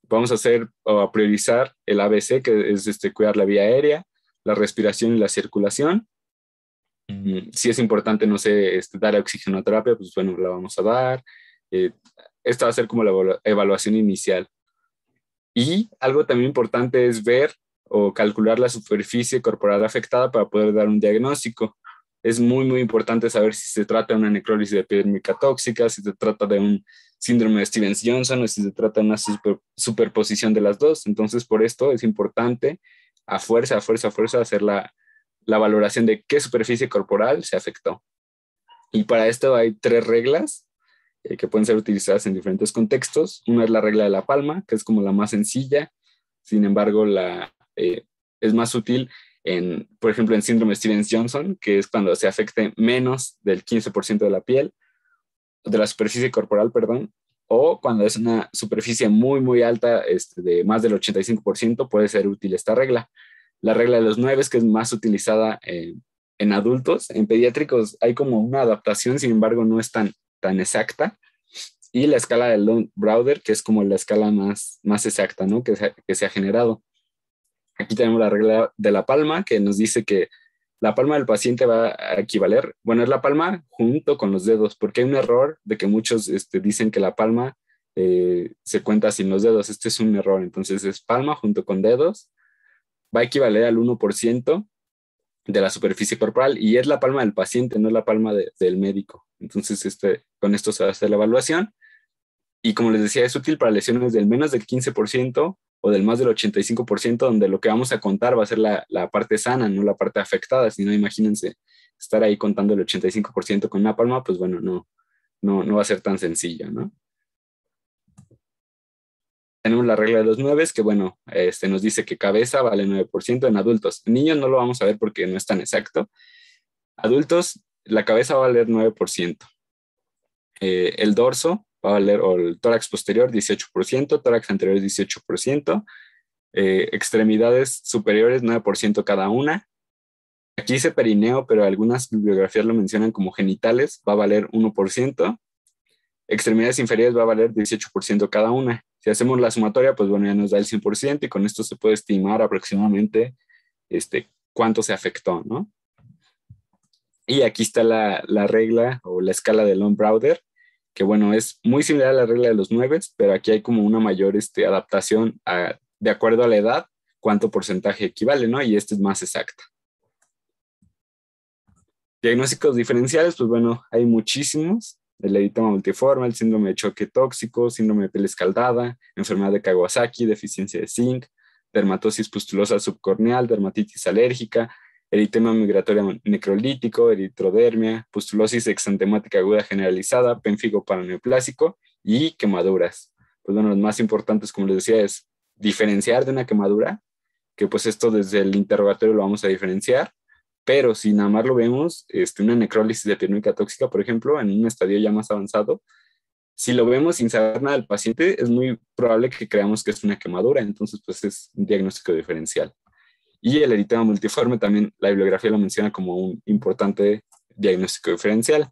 Vamos a hacer o a priorizar el ABC, que es cuidar la vía aérea, la respiración y la circulación. Si es importante, no sé, dar oxigenoterapia, pues bueno, la vamos a dar. Esta va a ser como la evaluación inicial. Y algo también importante es ver o calcular la superficie corporal afectada para poder dar un diagnóstico. Es muy, muy importante saber si se trata de una necrólisis epidérmica tóxica, si se trata de un síndrome de Stevens-Johnson o si se trata de una superposición de las dos. Entonces, por esto es importante a fuerza hacer la valoración de qué superficie corporal se afectó. Y para esto hay 3 reglas que pueden ser utilizadas en diferentes contextos. Una es la regla de la palma, que es como la más sencilla. Sin embargo, es más útil por ejemplo, en síndrome de Stevens-Johnson, que es cuando se afecte menos del 15% de la piel, de la superficie corporal, perdón, o cuando es una superficie muy, muy alta, de más del 85%, puede ser útil esta regla. La regla de los 9, que es más utilizada en adultos. En pediátricos hay como una adaptación, sin embargo, no es tan exacta. Y la escala de Lund-Brauer, que es como la escala más exacta, ¿no? que se ha generado. Aquí tenemos la regla de la palma, que nos dice que la palma del paciente va a equivaler, bueno, es la palma junto con los dedos, porque hay un error de que muchos dicen que la palma se cuenta sin los dedos. Este es un error, entonces es palma junto con dedos, va a equivaler al 1% de la superficie corporal y es la palma del paciente, no es la palma del médico. Entonces, con esto se va a hacer la evaluación y como les decía, es útil para lesiones del menos del 15% o del más del 85%, donde lo que vamos a contar va a ser la parte sana, no la parte afectada. Si no, imagínense estar ahí contando el 85% con una palma, pues bueno, no va a ser tan sencillo, ¿no? Tenemos la regla de los 9, que bueno, nos dice que cabeza vale 9% en adultos. En niños no lo vamos a ver porque no es tan exacto. Adultos, la cabeza va a valer 9%. El dorso va a valer, o el tórax posterior, 18%, tórax anterior, 18%, extremidades superiores, 9% cada una. Aquí dice perineo, pero algunas bibliografías lo mencionan como genitales, va a valer 1%. Extremidades inferiores va a valer 18% cada una. Si hacemos la sumatoria, pues bueno, ya nos da el 100% y con esto se puede estimar aproximadamente cuánto se afectó, ¿no? Y aquí está la regla o la escala de Lund-Brauer, que bueno, es muy similar a la regla de los 9, pero aquí hay como una mayor adaptación de acuerdo a la edad, cuánto porcentaje equivale, ¿no? Y es más exacta. Diagnósticos diferenciales, pues bueno, hay muchísimos. El eritema multiforme, el síndrome de choque tóxico, síndrome de piel escaldada, enfermedad de Kawasaki, deficiencia de zinc, dermatosis pustulosa subcorneal, dermatitis alérgica, eritema migratorio necrolítico, eritrodermia, pustulosis exantemática aguda generalizada, pénfigo paraneoplásico y quemaduras. Pues bueno, los más importantes, como les decía, es diferenciar de una quemadura, que pues esto desde el interrogatorio lo vamos a diferenciar, pero si nada más lo vemos, una necrólisis epidérmica tóxica, por ejemplo, en un estadio ya más avanzado, si lo vemos sin saber nada del paciente, es muy probable que creamos que es una quemadura, entonces pues es un diagnóstico diferencial. Y el eritema multiforme también la bibliografía lo menciona como un importante diagnóstico diferencial.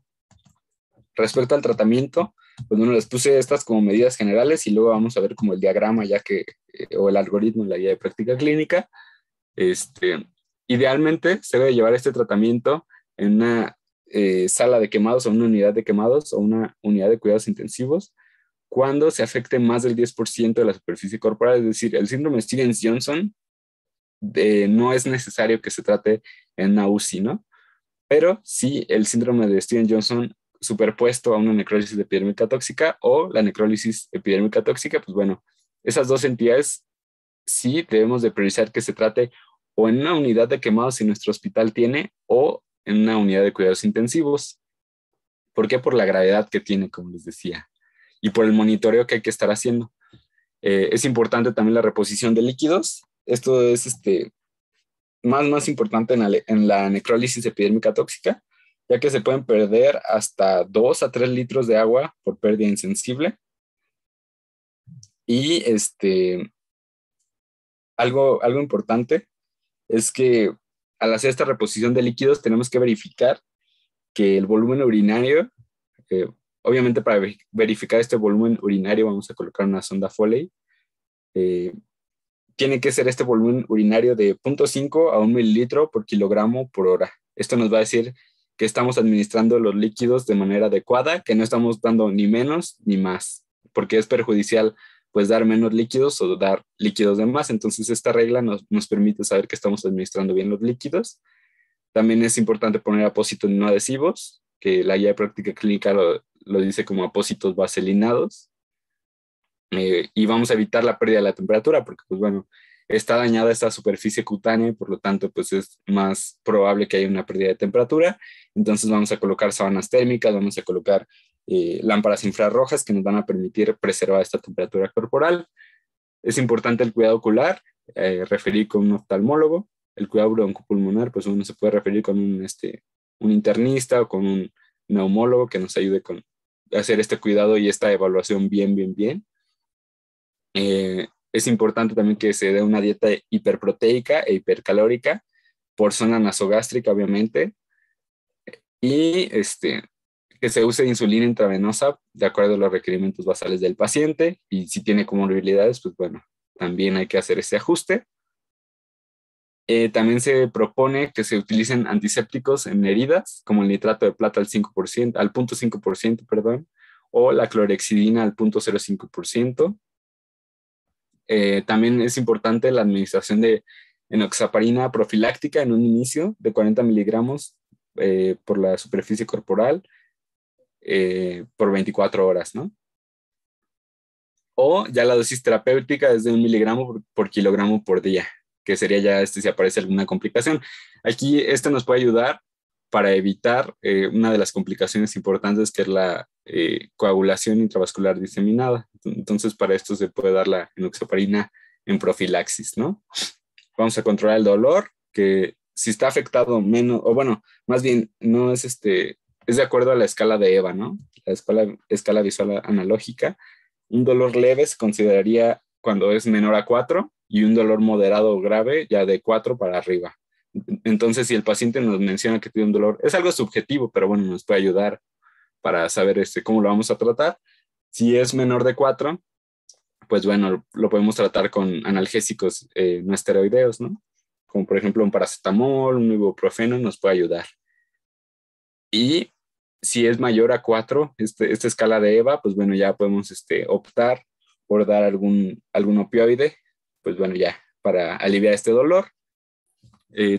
Respecto al tratamiento, pues bueno, les puse estas como medidas generales y luego vamos a ver como el diagrama o el algoritmo en la guía de práctica clínica. Idealmente se debe llevar este tratamiento en una sala de quemados o una unidad de quemados o una unidad de cuidados intensivos cuando se afecte más del 10% de la superficie corporal, es decir, el síndrome de Stevens-Johnson no es necesario que se trate en una UCI, ¿no? Pero sí el síndrome de Stevens-Johnson superpuesto a una necrólisis epidérmica tóxica o la necrólisis epidérmica tóxica, pues bueno, esas dos entidades sí debemos de priorizar que se trate o en una unidad de quemados si nuestro hospital tiene o en una unidad de cuidados intensivos. ¿Por qué? Por la gravedad que tiene, como les decía, y por el monitoreo que hay que estar haciendo. Es importante también la reposición de líquidos. Esto es más importante en la necrólisis epidérmica tóxica, ya que se pueden perder hasta 2 a 3 litros de agua por pérdida insensible. Y algo importante es que al hacer esta reposición de líquidos tenemos que verificar que el volumen urinario, eh, obviamente para verificar este volumen urinario vamos a colocar una sonda Foley, tiene que ser este volumen urinario de 0.5 a 1 mililitro por kilogramo por hora. Esto nos va a decir que estamos administrando los líquidos de manera adecuada, que no estamos dando ni menos ni más, porque es perjudicial pues dar menos líquidos o dar líquidos de más. Entonces esta regla nos permite saber que estamos administrando bien los líquidos. También es importante poner apósitos no adhesivos, que la guía de práctica clínica lo dice como apósitos vaselinados. Y vamos a evitar la pérdida de la temperatura, porque pues bueno, está dañada esta superficie cutánea y por lo tanto pues es más probable que haya una pérdida de temperatura. Entonces vamos a colocar sábanas térmicas, vamos a colocar lámparas infrarrojas que nos van a permitir preservar esta temperatura corporal. Es importante el cuidado ocular, referir con un oftalmólogo. El cuidado broncopulmonar, pues uno se puede referir con un internista o con un neumólogo que nos ayude con hacer este cuidado y esta evaluación bien. Es importante también que se dé una dieta hiperproteica e hipercalórica por zona nasogástrica, obviamente, y que se use insulina intravenosa de acuerdo a los requerimientos basales del paciente, y si tiene comorbilidades, pues bueno, también hay que hacer ese ajuste. También se propone que se utilicen antisépticos en heridas, como el nitrato de plata al 5%, al 0.5%, perdón, o la clorexidina al 0.05%. También es importante la administración de enoxaparina profiláctica en un inicio de 40 miligramos por la superficie corporal por 24 horas, ¿no? O ya la dosis terapéutica es de 1 miligramo por kilogramo por día, que sería ya si aparece alguna complicación. Aquí esto nos puede ayudar para evitar una de las complicaciones importantes, que es la coagulación intravascular diseminada. Entonces, para esto se puede dar la enoxaparina en profilaxis, ¿no? Vamos a controlar el dolor, que si está afectado menos, o bueno, más bien, no es es de acuerdo a la escala de EVA, ¿no? La escala visual analógica. Un dolor leve se consideraría cuando es menor a 4 y un dolor moderado o grave ya de 4 para arriba. Entonces, si el paciente nos menciona que tiene un dolor, es algo subjetivo, pero bueno, nos puede ayudar para saber cómo lo vamos a tratar. Si es menor de 4, pues bueno, lo podemos tratar con analgésicos no esteroideos, ¿no? Como por ejemplo un paracetamol, un ibuprofeno nos puede ayudar. Y si es mayor a 4, esta escala de EVA, pues bueno, ya podemos optar por dar algún opioide, pues bueno, ya para aliviar este dolor.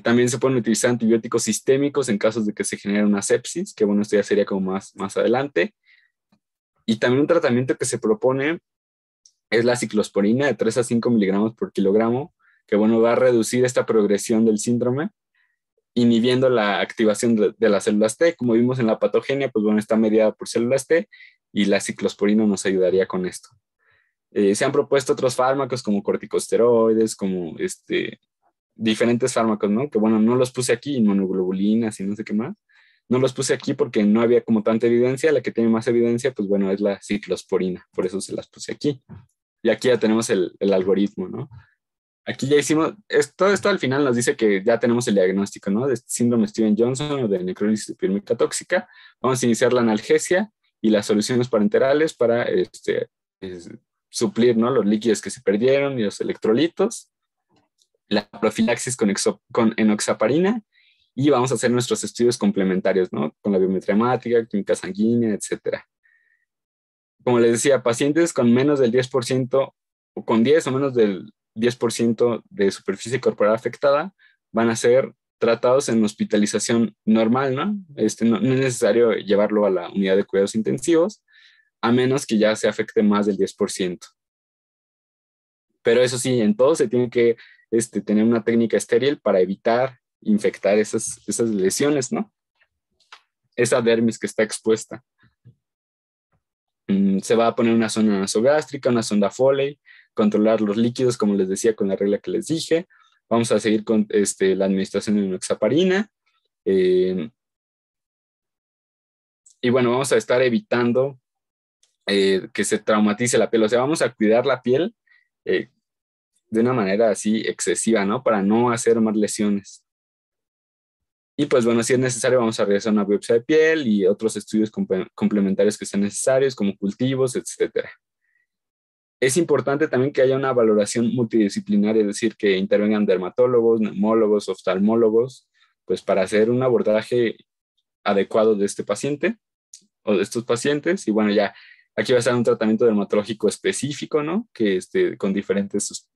También se pueden utilizar antibióticos sistémicos en casos de que se genere una sepsis, que bueno, esto ya sería como más adelante. Y también un tratamiento que se propone es la ciclosporina de 3 a 5 miligramos por kilogramo, que bueno, va a reducir esta progresión del síndrome, inhibiendo la activación de las células T. Como vimos en la patogenia, pues bueno, está mediada por células T y la ciclosporina nos ayudaría con esto. Se han propuesto otros fármacos como corticosteroides, como diferentes fármacos, ¿no? Que bueno, no los puse aquí, inmunoglobulinas y no sé qué más. No los puse aquí porque no había como tanta evidencia. La que tiene más evidencia, pues bueno, es la ciclosporina. Por eso se las puse aquí. Y aquí ya tenemos el algoritmo, ¿no? Aquí ya hicimos, esto al final nos dice que ya tenemos el diagnóstico, ¿no? De síndrome Stevens-Johnson o de necrólisis epidérmica tóxica. Vamos a iniciar la analgesia y las soluciones parenterales para suplir, ¿no? Los líquidos que se perdieron y los electrolitos. La profilaxis con enoxaparina y vamos a hacer nuestros estudios complementarios, ¿no? Con la biometría hemática, química sanguínea, etcétera. Como les decía, pacientes con menos del 10% o con 10 o menos del 10% de superficie corporal afectada van a ser tratados en hospitalización normal, ¿no? No es necesario llevarlo a la unidad de cuidados intensivos, a menos que ya se afecte más del 10%. Pero eso sí, en todo se tiene que tener una técnica estéril para evitar infectar esas lesiones, ¿no? Esa dermis que está expuesta. Se va a poner una zona nasogástrica, una sonda Foley, controlar los líquidos, como les decía, con la regla que les dije. Vamos a seguir con la administración de enoxaparina. Y bueno, vamos a estar evitando que se traumatice la piel, o sea, vamos a cuidar la piel eh, de una manera así excesiva, ¿no? Para no hacer más lesiones. Y pues bueno, si es necesario, vamos a realizar una biopsia de piel y otros estudios complementarios que sean necesarios, como cultivos, etcétera. Es importante también que haya una valoración multidisciplinaria, es decir, que intervengan dermatólogos, neumólogos, oftalmólogos, pues para hacer un abordaje adecuado de este paciente o de estos pacientes. Y bueno, ya aquí va a estar un tratamiento dermatológico específico, ¿no? Que con diferentes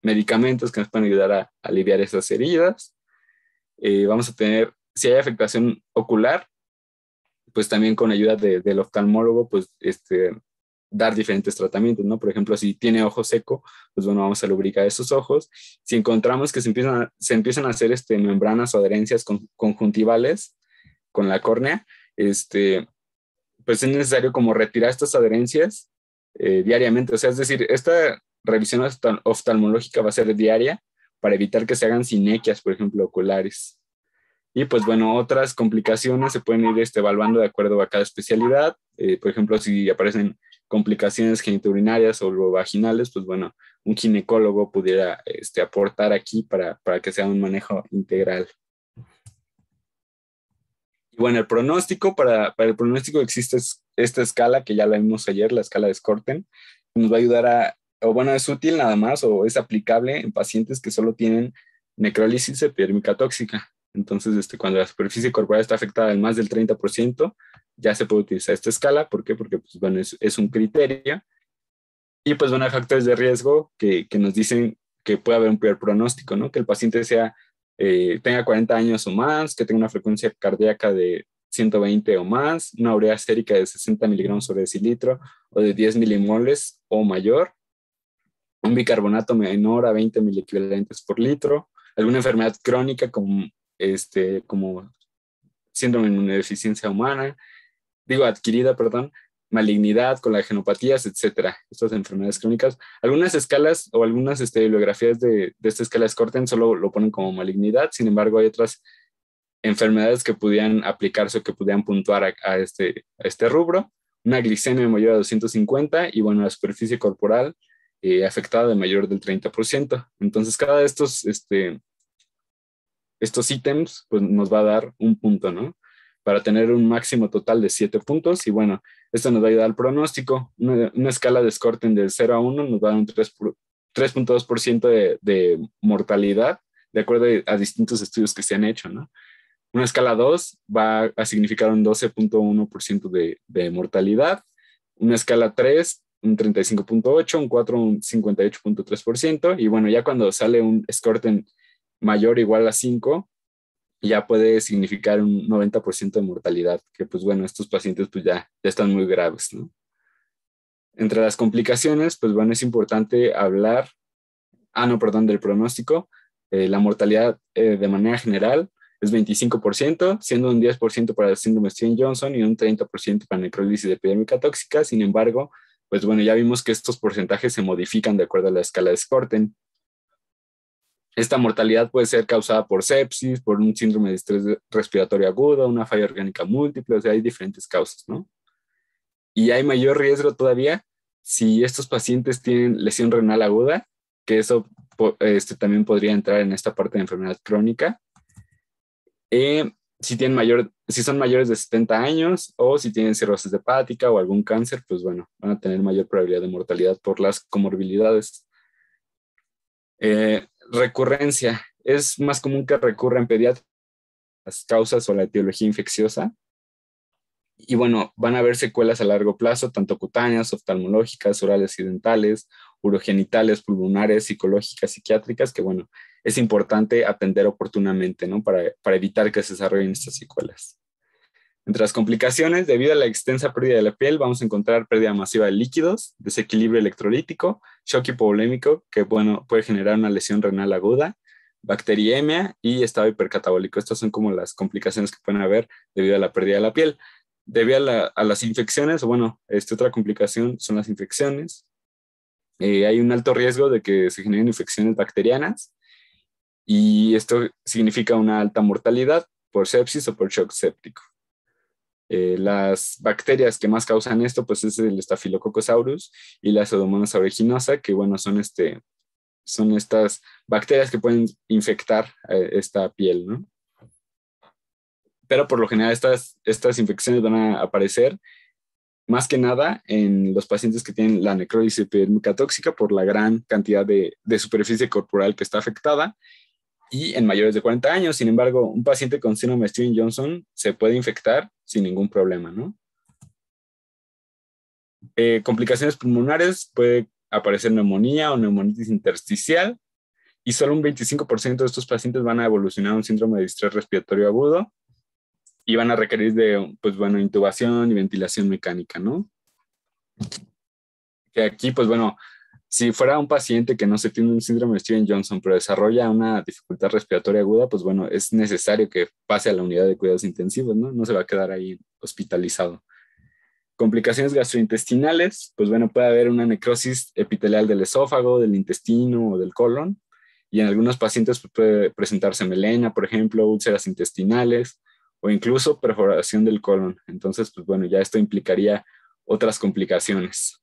medicamentos que nos pueden ayudar a aliviar esas heridas. Vamos a tener, si hay afectación ocular, pues también con ayuda del oftalmólogo, pues dar diferentes tratamientos, ¿no? Por ejemplo, si tiene ojo seco, pues bueno, vamos a lubricar esos ojos. Si encontramos que se empiezan a hacer membranas o adherencias conjuntivales con la córnea, pues es necesario como retirar estas adherencias diariamente. O sea, es decir, esta revisión oftalmológica va a ser diaria para evitar que se hagan sinequias, por ejemplo, oculares. Y pues bueno, otras complicaciones se pueden ir evaluando de acuerdo a cada especialidad. Por ejemplo, si aparecen complicaciones genitourinarias o vaginales, pues bueno, un ginecólogo pudiera aportar aquí para que sea un manejo integral. Y bueno, el pronóstico, para el pronóstico existe esta escala que ya la vimos ayer, la escala de Scorten, que nos va a ayudar o bueno, es útil nada más o es aplicable en pacientes que solo tienen necrólisis epidérmica tóxica. Entonces, cuando la superficie corporal está afectada en más del 30%, ya se puede utilizar esta escala. ¿Por qué? Porque pues, bueno, es un criterio. Y pues bueno, hay factores de riesgo que nos dicen que puede haber un peor pronóstico, ¿no? Que el paciente tenga 40 años o más, que tenga una frecuencia cardíaca de 120 o más, una urea sérica de 60 miligramos sobre decilitro o de 10 milimoles o mayor, un bicarbonato menor a 20 miliequivalentes por litro, alguna enfermedad crónica como síndrome de inmunodeficiencia humana, adquirida, perdón, malignidad, colagenopatías, etcétera. Estas enfermedades crónicas. Algunas escalas o algunas bibliografías de esta escala de Scorten solo lo ponen como malignidad. Sin embargo, hay otras enfermedades que pudieran aplicarse o que pudieran puntuar a este rubro. Una glicemia mayor a 250 y, bueno, la superficie corporal afectada de mayor del 30%. Entonces, cada de estos ítems pues, nos va a dar un punto, ¿no? Para tener un máximo total de 7 puntos. Y bueno, esto nos va a ayudar al pronóstico. Una escala de Scorten del 0 a 1 nos va a dar un 3.2% de mortalidad, de acuerdo a distintos estudios que se han hecho, ¿no? Una escala 2 va a significar un 12.1% de mortalidad. Una escala 3, un 35.8, un 4, un 58.3%. Y bueno, ya cuando sale un Scorten mayor o igual a 5, ya puede significar un 90% de mortalidad, que pues bueno, estos pacientes pues ya están muy graves, ¿no? Entre las complicaciones, pues bueno, es importante hablar, no, perdón, del pronóstico. La mortalidad de manera general es 25%, siendo un 10% para el síndrome Stevens-Johnson y un 30% para necrólisis epidérmica tóxica. Sin embargo, pues bueno, ya vimos que estos porcentajes se modifican de acuerdo a la escala de Scorten. Esta mortalidad puede ser causada por sepsis, por un síndrome de estrés respiratorio agudo, una falla orgánica múltiple, o sea, hay diferentes causas, ¿no? Y hay mayor riesgo todavía si estos pacientes tienen lesión renal aguda, que eso también podría entrar en esta parte de enfermedad crónica. Si son mayores de 70 años o si tienen cirrosis hepática o algún cáncer, pues bueno, van a tener mayor probabilidad de mortalidad por las comorbilidades. Recurrencia. Es más común que recurra en pediatría las causas o la etiología infecciosa. Y bueno, van a haber secuelas a largo plazo, tanto cutáneas, oftalmológicas, orales y dentales, urogenitales, pulmonares, psicológicas, psiquiátricas, que bueno, es importante atender oportunamente, ¿no? Para evitar que se desarrollen estas secuelas. Entre las complicaciones, debido a la extensa pérdida de la piel, vamos a encontrar pérdida masiva de líquidos, desequilibrio electrolítico, shock hipovolémico, que bueno, puede generar una lesión renal aguda, bacteriemia y estado hipercatabólico. Estas son como las complicaciones que pueden haber debido a la pérdida de la piel. Debido a las infecciones, bueno, otra complicación son las infecciones. Hay un alto riesgo de que se generen infecciones bacterianas y esto significa una alta mortalidad por sepsis o por shock séptico. Las bacterias que más causan esto, pues es el Staphylococcus aureus y la Pseudomonas aeruginosa, que bueno, son estas bacterias que pueden infectar esta piel, ¿no? Pero por lo general estas infecciones van a aparecer más que nada en los pacientes que tienen la necrosis epidérmica tóxica por la gran cantidad de superficie corporal que está afectada y en mayores de 40 años. Sin embargo, un paciente con síndrome de Stevens-Johnson se puede infectar sin ningún problema, ¿no? Complicaciones pulmonares, puede aparecer neumonía o neumonitis intersticial y solo un 25% de estos pacientes van a evolucionar a un síndrome de distrés respiratorio agudo y van a requerir de, pues bueno, intubación y ventilación mecánica, ¿no? Que aquí, pues bueno, si fuera un paciente que no se tiene un síndrome de Stevens-Johnson, pero desarrolla una dificultad respiratoria aguda, pues bueno, es necesario que pase a la unidad de cuidados intensivos, ¿no? No se va a quedar ahí hospitalizado. Complicaciones gastrointestinales, pues bueno, puede haber una necrosis epitelial del esófago, del intestino o del colon, y en algunos pacientes puede presentarse melena, por ejemplo, úlceras intestinales o incluso perforación del colon. Entonces, pues bueno, ya esto implicaría otras complicaciones.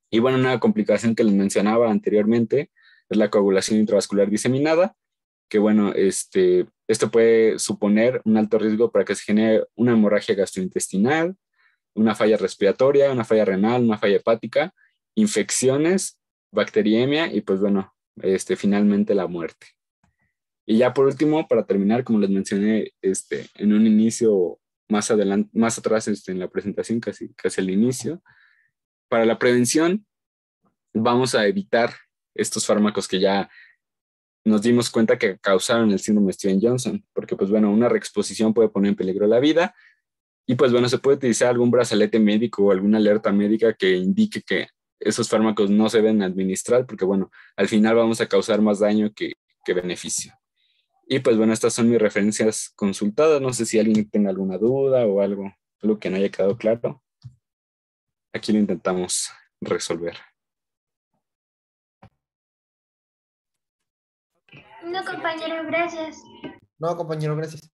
Y bueno, una complicación que les mencionaba anteriormente es la coagulación intravascular diseminada, que bueno, esto puede suponer un alto riesgo para que se genere una hemorragia gastrointestinal, una falla respiratoria, una falla renal, una falla hepática, infecciones, bacteriemia y pues bueno, finalmente la muerte. Y ya por último, para terminar, como les mencioné en un inicio, más adelante, más atrás en la presentación, casi al inicio, para la prevención vamos a evitar estos fármacos que ya nos dimos cuenta que causaron el síndrome de Stevens-Johnson, porque pues bueno, una reexposición puede poner en peligro la vida y pues bueno, se puede utilizar algún brazalete médico o alguna alerta médica que indique que esos fármacos no se deben administrar, porque bueno, al final vamos a causar más daño que beneficio. Y pues bueno, estas son mis referencias consultadas. No sé si alguien tenga alguna duda o algo que no haya quedado claro. Aquí lo intentamos resolver. No, compañero, gracias. No, compañero, gracias.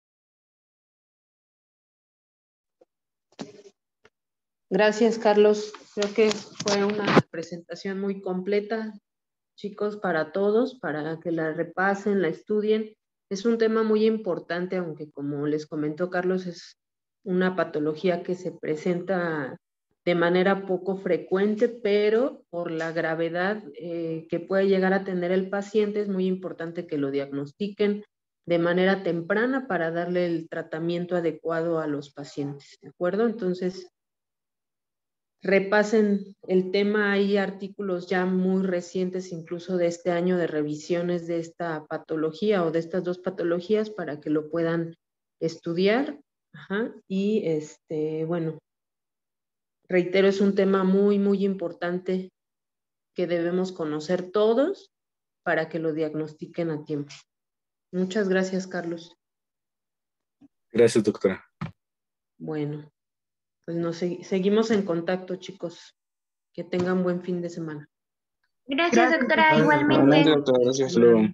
Gracias, Carlos. Creo que fue una presentación muy completa, chicos, para todos, para que la repasen, la estudien. Es un tema muy importante, aunque como les comentó Carlos, es una patología que se presenta de manera poco frecuente, pero por la gravedad que puede llegar a tener el paciente, es muy importante que lo diagnostiquen de manera temprana para darle el tratamiento adecuado a los pacientes, ¿de acuerdo? Entonces, repasen el tema. Hay artículos ya muy recientes, incluso de este año, de revisiones de esta patología o de estas dos patologías para que lo puedan estudiar. Ajá. Y bueno, reitero, es un tema muy, muy importante que debemos conocer todos para que lo diagnostiquen a tiempo. Muchas gracias, Carlos. Gracias, doctora. Bueno, pues seguimos en contacto, chicos. Que tengan buen fin de semana. Gracias, doctora, igualmente. Igualmente, doctora, gracias. Hasta luego.